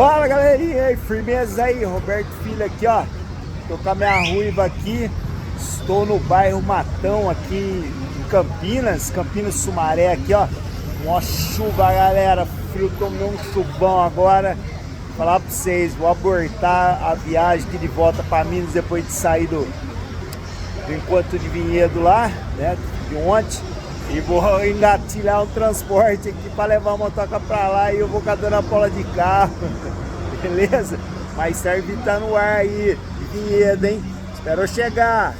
Fala galerinha aí, firmeza aí, Roberto Filho aqui ó. Tô com a minha ruiva aqui. Estou no bairro Matão aqui em Campinas Sumaré aqui ó. Uma chuva galera, frio, tomei um chubão agora. Vou falar pra vocês, vou abortar a viagem aqui de volta pra Minas depois de sair do encontro de vinhedo lá, né, de ontem. E vou engatilhar um transporte aqui para levar a motoca para lá e eu vou com a dona Paula de carro, beleza? Mais tarde tá no ar aí, de vinhedo, hein? Espero chegar.